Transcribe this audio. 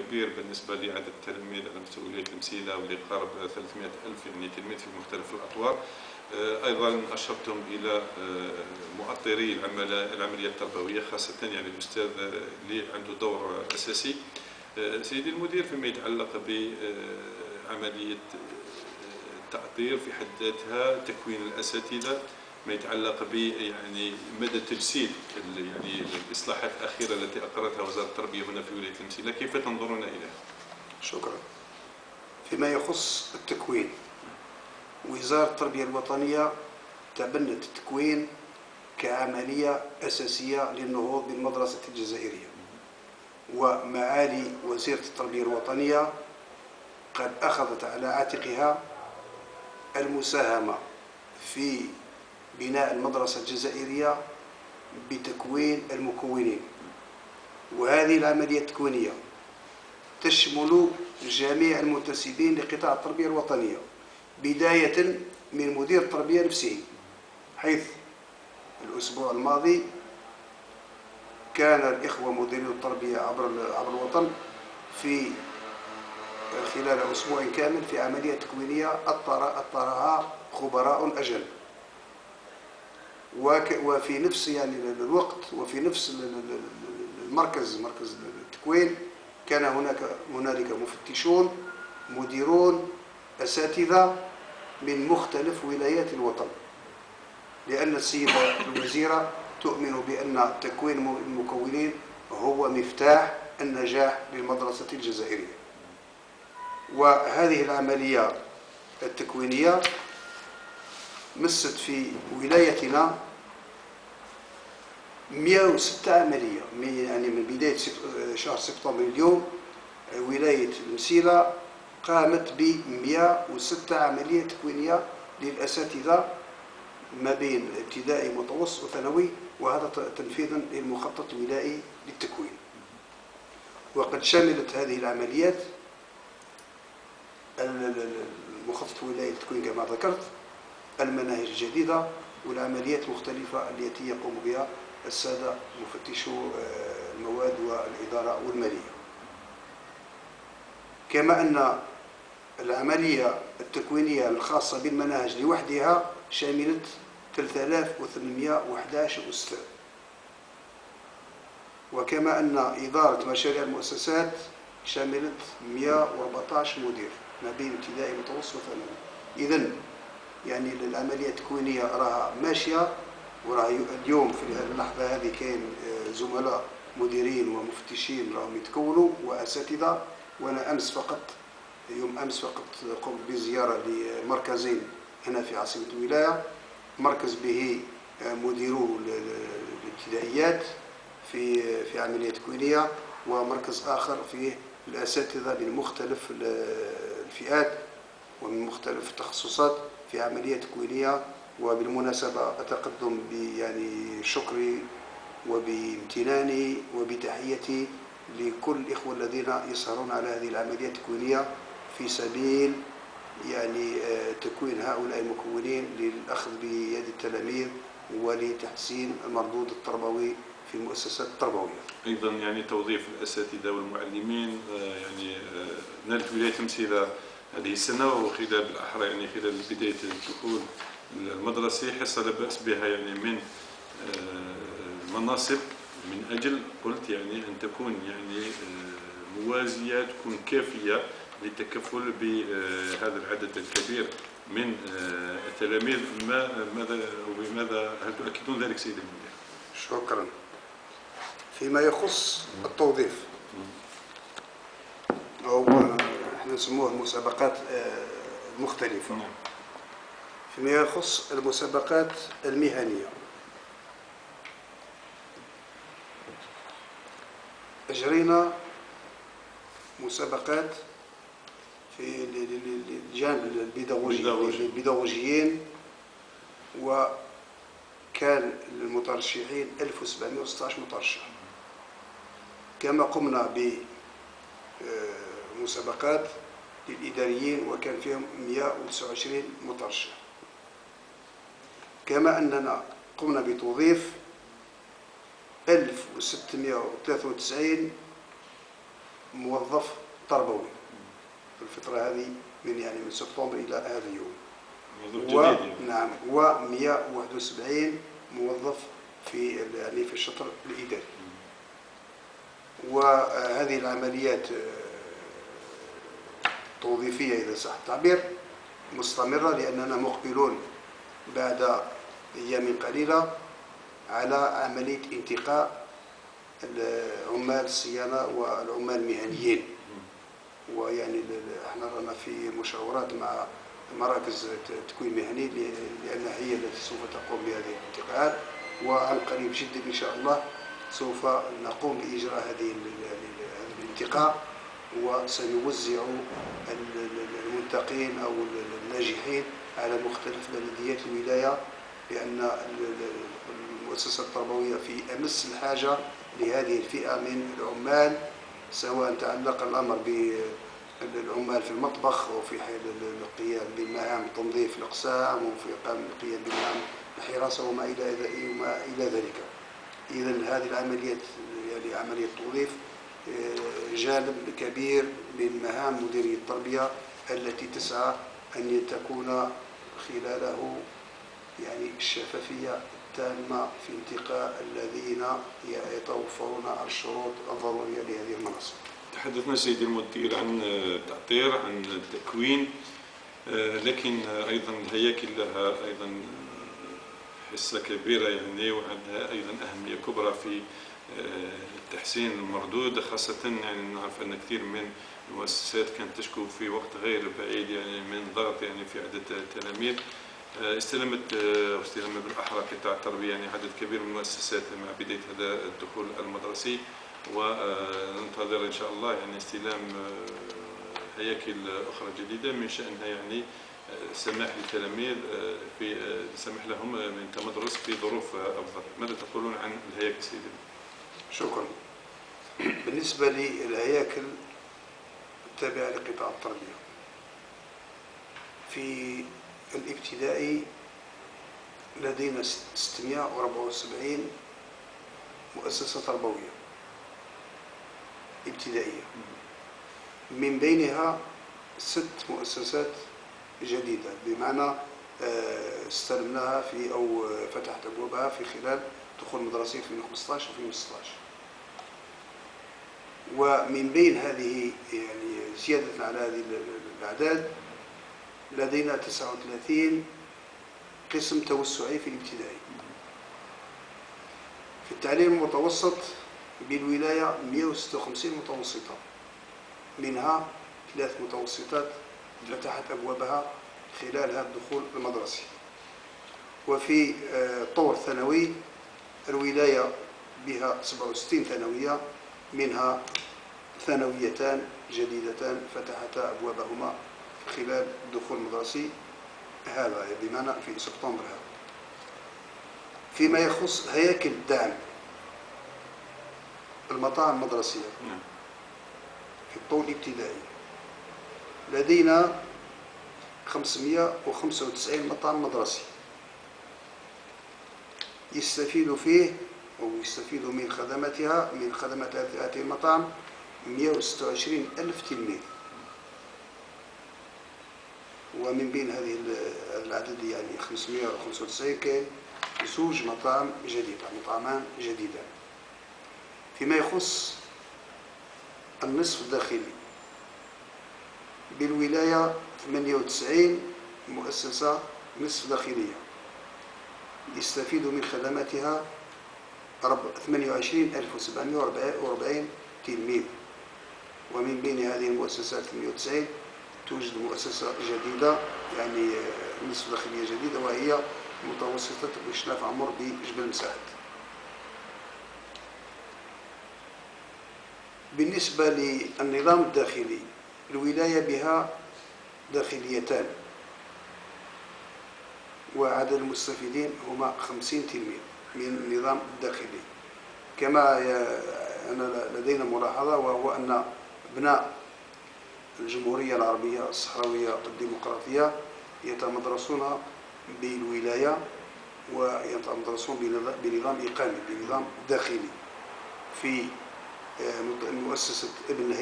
كبير بالنسبة لعدد التلاميذ على مستوى ولاية المسيلة، واللي قارب 300,000 يعني تلميذ في مختلف الأطوار. أيضا أشرتم إلى مؤطري العملية التربوية، خاصة يعني الأستاذ اللي عنده دور أساسي. سيدي المدير، فيما يتعلق بعملية التأطير في حد ذاتها، تكوين الأساتذة، ما يتعلق ب يعني مدى تجسيد يعني الإصلاحات الأخيرة التي أقرتها وزارة التربية هنا في ولاية المسيلة، كيف تنظرون إليها؟ شكرا. فيما يخص التكوين، وزارة التربية الوطنية تبنت التكوين كعملية أساسية للنهوض بالمدرسة الجزائرية، ومعالي وزيرة التربية الوطنية قد أخذت على عاتقها المساهمة في بناء المدرسة الجزائرية بتكوين المكونين. وهذه العملية التكوينية تشمل جميع المنتسبين لقطاع التربية الوطنية، بداية من مدير التربية نفسه، حيث الأسبوع الماضي كان الإخوة مديرين التربية عبر الوطن في خلال أسبوع كامل في عملية تكوينية أطرها خبراء أجل. وفي نفس يعني الوقت وفي نفس المركز، مركز التكوين، كان هنالك مفتشون، مديرون، أساتذة من مختلف ولايات الوطن، لأن السيدة الوزيرة تؤمن بأن تكوين المكونين هو مفتاح النجاح للمدرسة الجزائرية. وهذه العملية التكوينية مست في ولايتنا 106 عملية، يعني من بداية شهر سبتمبر اليوم ولاية المسيلة قامت ب 106 عملية تكوينية للأساتذة ما بين ابتدائي متوسط وثانوي، وهذا تنفيذا للمخطط الولائي للتكوين. وقد شملت هذه العمليات المخطط الولائي للتكوين كما ذكرت المناهج الجديدة والعمليات المختلفة التي يقوم بها السادة مفتشو المواد والإدارة والمالية. كما أن العملية التكوينية الخاصة بالمناهج لوحدها شملت 3811 أستاذ. وكما أن إدارة مشاريع المؤسسات شملت 114 مدير ما بين ابتدائي متوسط وثانوي. إذن يعني العملية التكوينية راها ماشية، وراه اليوم في اللحظة هذه كاين زملاء مديرين ومفتشين راهم يتكونوا وأساتذة. وأنا يوم أمس فقط قمت بزيارة لمركزين هنا في عاصمة الولاية، مركز به مديرو الابتدائيات في عملية تكوينية، ومركز آخر فيه الأساتذة من مختلف الفئات ومن مختلف التخصصات في عملية تكوينية. وبالمناسبة أتقدم يعني شكري وبامتناني وبتحيتي لكل الإخوة الذين يسهرون على هذه العملية التكوينية في سبيل يعني تكوين هؤلاء المكونين للأخذ بيد التلاميذ ولتحسين المردود التربوي في المؤسسات التربوية. أيضا يعني توظيف الأساتذة والمعلمين، يعني نالت ولاية المسيلة هذه السنة وخلال بالأحرى يعني خلال بداية الدخول المدرسي حصة لا بأس بها يعني من مناصب، من أجل قلت يعني أن تكون يعني موازية، تكون كافية للتكفل بهذا العدد الكبير من التلاميذ. ماذا وبماذا هل تؤكدون ذلك سيدي المدير؟ شكرا. فيما يخص التوظيف، أو احنا نسموه المسابقات المختلفة، فيما يخص المسابقات المهنية أجرينا مسابقات في الجانب البيداغوجيين، وكان المترشحين 1716 مترشح. كما قمنا بمسابقات للإداريين وكان فيهم 129 مترشح. كما أننا قمنا بتوظيف 1693 موظف تربوي في الفترة هذه من سبتمبر إلى هذا اليوم. موظف جديد نعم، و171 موظف في الشطر الإداري. وهذه العمليات التوظيفية إذا صح التعبير مستمرة، لأننا مقبلون بعد أيام قليلة على عملية انتقاء عمال الصيانة والعمال المهنيين. ويعني احنا رانا في مشاورات مع مراكز التكوين المهني، لأنها هي التي سوف تقوم بهذه الانتقاءات، وعن قريب جدا إن شاء الله سوف نقوم بإجراء هذه الانتقاء، وسنوزع المنتقين أو الناجحين على مختلف بلديات الولاية، لأن المؤسسة التربوية في أمس الحاجة لهذه الفئة من العمال، سواء تعلق الأمر بالعمال في المطبخ وفي القيام بمهام تنظيف الأقسام وفي القيام بمهام الحراسة وما إلى ذلك. إذن هذه العمليات يعني عملية توظيف جانب كبير من مهام مديرية التربية التي تسعى أن تكون خلاله يعني الشفافية التامة في انتقاء الذين يتوفرون الشروط الضرورية لهذه المناصب. تحدثنا سيدي المدير عن التأطير، عن التكوين، لكن أيضا الهياكل لها أيضا حصة كبيرة يعني، وعندها أيضا أهمية كبرى في تحسين المردود، خاصة يعني نعرف أن كثير من المؤسسات كانت تشكو في وقت غير بعيد يعني من ضغط يعني في عدد التلاميذ. استلم بالأحرى قطاع التربية يعني عدد كبير من المؤسسات مع بداية هذا الدخول المدرسي، وننتظر إن شاء الله يعني استلام هياكل أخرى جديدة من شأنها يعني سماح للتلاميذ في سمح لهم من التمدرس في ظروف أفضل. ماذا تقولون عن الهياكل سيدي؟ شكرا. بالنسبة للهياكل التابعة لقطاع التربية، في الابتدائي لدينا 674 مؤسسة تربوية ابتدائية، من بينها 6 مؤسسات جديدة، بمعنى استلمناها في أو فتحت أبوابها في خلال دخول مدرسي 2015 و 2016. ومن بين هذه يعني زيادة على هذه الأعداد لدينا 39 قسم توسعي في الابتدائي. في التعليم المتوسط بالولاية 156 متوسطة، منها 3 متوسطات فتحت أبوابها خلال هذا الدخول المدرسي. وفي الطور الثانوي الولاية بها 67 ثانوية، منها ثانويتان جديدتان فتحتا أبوابهما خلال الدخول المدرسي هذا، بمعنى في سبتمبر هذا. فيما يخص هياكل الدعم المطاعم المدرسية في الطور الابتدائي لدينا 595 مطعم مدرسي يستفيد فيه أو يستفيد من خدماتها من خدمات هذه المطاعم 126 ألف تلميذ. ومن بين هذه العدد يعني 595 كاين 2 مطاعم جديدة، مطعمان جديدان. فيما يخص النصف الداخلي بالولاية 98 مؤسسة نصف داخلية يستفيد من خدماتها 28740 تلميذ. ومن بين هذه المؤسسات 98 توجد مؤسسة جديدة يعني نصف داخلية جديدة، وهي متوسطة إشراف عمر بجبل مساعد. بالنسبة للنظام الداخلي الولاية بها داخليتان، وعدد المستفيدين هما 50 تلميذ من النظام الداخلي. كما لدينا ملاحظة، وهو أن أبناء الجمهورية العربية الصحراوية الديمقراطية يتمدرسون بالولاية ويتمدرسون بنظام إقامي، بنظام داخلي في مؤسسة ابن